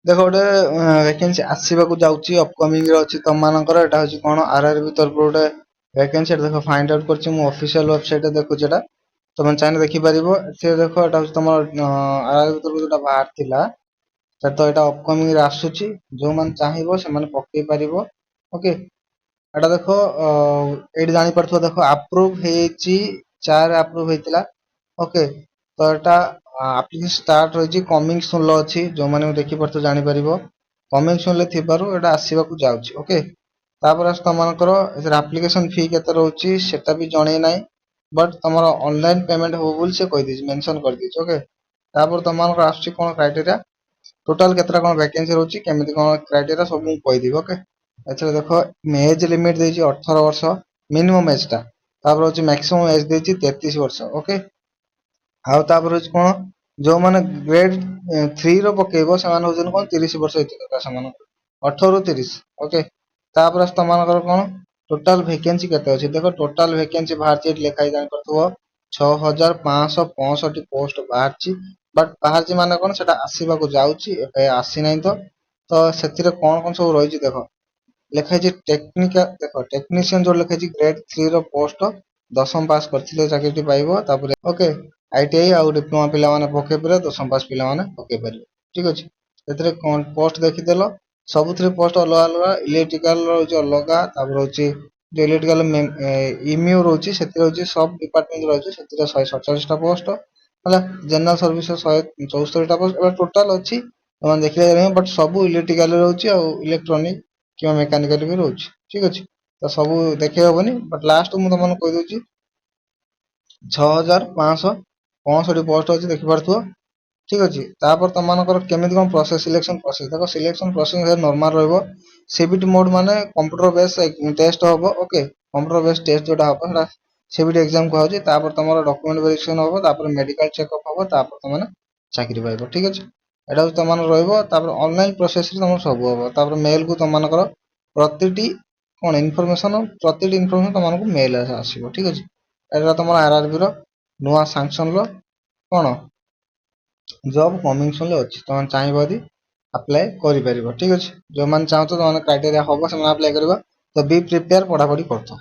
ଦେଖ ଗୋଟେ ଭ୍ୟାକେନ୍ସି ଆସିବାକୁ ଯାଉଛି ଅପକମିଂ ରେ ଅଛି ତମ ମାନଙ୍କର। ଏଟା ହଉଛି କଣ ଆରଆରବି ତରଫରୁ ଗୋଟେ ଭ୍ୟାକେନ୍ସି। ଏଟା ଦେଖ ଫାଇଣ୍ଡ ଆଉଟ୍ କରିଛି ମୁଁ ଅଫିସିଆଲ ୱେବସାଇଟ ରେ ଦେଖୁଛି। ଏଟା ତମେ ଚାହିଁଲେ ଦେଖିପାରିବ। ଏଥିରେ ଦେଖ ଏଟା ହଉଛି ତମର ଆରଆରବି ତରଫରୁ ଯୋଉଟା ବାହାରିଥିଲା ତ ଏଟା ଅପକମିଂ ରେ ଆସୁଛି। ଯୋଉମାନେ ଚାହିଁବ ସେମାନେ ପକେଇ ପାରିବ। ଓକେ, ଏଟା ଦେଖ ଏଇଠି ଜାଣିପାରୁଥିବ ଦେଖ ଆପ୍ରୁଭ ହେଇଛି 4 ଆପ୍ରୁଭ ହେଇଥିଲା। ଓକେ, ତ ଏଟା ଆପ୍ଲିକେସନ ଷ୍ଟାର୍ଟ ରହିଛି କମିଂ ସୁନ୍ ରେ ଅଛି। ଯୋଉମାନେ ଦେଖିପାରୁଥିବ ଜାଣିପାରିବ କମିଂ ସୁନ୍ ରେ ଥିବାରୁ ଏଟା ଆସିବାକୁ ଯାଉଛି। ଓକେ, ତାପରେ ତମମାନଙ୍କର ଏଥିରେ ଆପ୍ଲିକେସନ ଫି କେତେ ରହୁଛି ସେଟା ବି ଜଣେଇ ନାହିଁ। ବଟ୍ ତମର ଅନଲାଇନ ପେମେଣ୍ଟ ହବ ବୋଲି ସେ କହିଦେଇଛି, ମେନସନ କରିଦେଇଛି। ଓକେ, ତାପରେ ତମମାନଙ୍କର ଆସୁଛି କଣ କ୍ରାଇଟେରିଆ, ଟୋଟାଲ କେତେଟା କଣ ଭ୍ୟାକେନ୍ସି ରହୁଛି, କେମିତି କଣ କ୍ରାଇଟେରିଆ ସବୁ ମୁଁ କହିଦେବି। ଓକେ, ଏଥିରେ ଦେଖ ଏଜ୍ ଲିମିଟ ଦେଇଛି 18 ବର୍ଷ ମିନିମମ୍ ଏଜ୍ ଟା। ତାପରେ ହଉଛି ମ୍ୟାକ୍ସିମମ୍ ଏଜ୍ ଦେଇଛି 33 ବର୍ଷ। ଓକେ, ଆଉ ତାପରେ ହଉଛି କଣ ଯୋଉମାନେ ଗ୍ରେଡ 3 ର ପକେଇବ ସେମାନେ ହଉଛନ୍ତି କଣ 30 ବର୍ଷ ହେଇଥିବା ଦରକାର ସେମାନଙ୍କୁ, 18 ରୁ 30। ଓକେ, ତାପରେ ତମମାନଙ୍କର କଣ ଟୋଟାଲ ଭ୍ୟାକେନ୍ସି କେତେ ଅଛି। ଦେଖ ଟୋଟାଲ ଭ୍ୟାକେନ୍ସି ବାହାରିଛି ଏଠି ଲେଖା ହେଇ ଜାଣିପାରୁଥିବ 6565 ପୋଷ୍ଟ ବାହାରିଛି। ବଟ୍ ବାହାରିଛି ମାନେ କଣ ସେଟା ଆସିବାକୁ ଯାଉଛି, ଏବେ ଆସିନାହିଁ। ତ ସେଥିରେ କଣ କଣ ସବୁ ରହିଛି ଦେଖ ଲେଖା ହେଇଛି ଦେଖ ଟେକ୍ନିସିଆନ ଯୋଉ ଲେଖା ହେଇଛି ଗ୍ରେଡ 3 ର ପୋଷ୍ଟ 10ମ ପାସ୍ କରିଥିଲେ ଚାକିରିଟି ପାଇବ। ତାପରେ ଓକେ, ଆଇଟିଆଇ ଆଉ ଡିପ୍ଲୋମା ପିଲାମାନେ ପକେଇ ପାରିବେ, 10ମ ପାସ୍ ପିଲାମାନେ ପକେଇ ପାରିବେ। ଠିକ ଅଛି, ସେଥିରେ ପୋଷ୍ଟ ଦେଖିଦେଲ ସବୁଥିରେ ପୋଷ୍ଟ ଅଲଗା ଅଲଗା। ଇଲେକ୍ଟ୍ରିକାଲ ରହୁଛି ଅଲଗା, ତାପରେ ହଉଛି ଇଲେକ୍ଟ୍ରିକାଲ ଇମିଉ ରହୁଛି ସେଥିରେ ହଉଛି ସବ୍ ଡିପାର୍ଟମେଣ୍ଟ ରହୁଛି ସେଥିରେ 147ଟା ପୋଷ୍ଟ ହେଲା। ଜେନେରାଲ ସର୍ଭିସ 174ଟା ପୋଷ୍ଟ। ଏବେ ଟୋଟାଲ ଅଛି ତମେ ଦେଖିଲେ ବଟ୍ ସବୁ ଇଲେକ୍ଟ୍ରିକାଲ ରହୁଛି ଆଉ ଇଲେକ୍ଟ୍ରୋନିକ କିମ୍ବା ମେକାନିକାଲ ବି ରହୁଛି। ଠିକ ଅଛି, ତ ସବୁ ଦେଖେଇ ହବନି ବଟ୍ ଲାଷ୍ଟ ମୁଁ ତମମାନଙ୍କୁ କହିଦଉଛି 6565 ପୋଷ୍ଟ ଅଛି ଦେଖିପାରୁଥିବ। ଠିକ ଅଛି, ତାପରେ ତମମାନଙ୍କର କେମିତି କଣ ପ୍ରୋସେସ ସିଲେକ୍ସନ ପ୍ରୋସେସ ଦେଖ ସିଲେକ୍ସନ ପ୍ରୋସେସ ନର୍ମାଲ ରହିବ। ସିବିଟି ମୋଡ ମାନେ କମ୍ପ୍ୟୁଟର ବେସ୍ ଟେଷ୍ଟ ହବ। ଓକେ, କମ୍ପ୍ୟୁଟର ବେସ୍ ଟେଷ୍ଟ ଯୋଉଟା ହବ ସେଟା ସିବିଟି ଏକ୍ସାମ କୁହାଯାଉଛି। ତାପରେ ତମର ଡକୁମେଣ୍ଟ ଭେରିଫିକେସନ ହବ, ତାପରେ ମେଡିକାଲ ଚେକଅପ୍ ହବ, ତାପରେ ତମେ ଚାକିରି ପାଇବ। ଠିକ ଅଛି, ଏଟା ହଉଛି ତମମାନଙ୍କର ରହିବ। ତାପରେ ଅନଲାଇନ ପ୍ରୋସେସ ରେ ତମର ସବୁ ହବ। ତାପରେ ମେଲ କୁ ତମମାନଙ୍କର ପ୍ରତିଟି ଇନଫର୍ମେସନ ତମମାନଙ୍କୁ ମେଲ ଆସିବ। ଠିକ ଅଛି, ଏଟା ତମର ଆରଆରବି ର ନୂଆ ସାଂସନ ର କଣ ଜବ୍ କମିଂ ସୁନ୍ ରେ ଅଛି। ତମେ ଚାହିଁବ ଯଦି ଆପ୍ଲାଏ କରିପାରିବ। ଠିକ ଅଛି, ଯୋଉମାନେ ଚାହୁଁଛ ସେମାନେ କ୍ରାଇଟେରିଆ ହବ ସେମାନେ ଆପ୍ଲାଏ କରିବ। ତ ବି ପ୍ରିପେୟାର, ପଢାପଢି କରୁଥାଅ।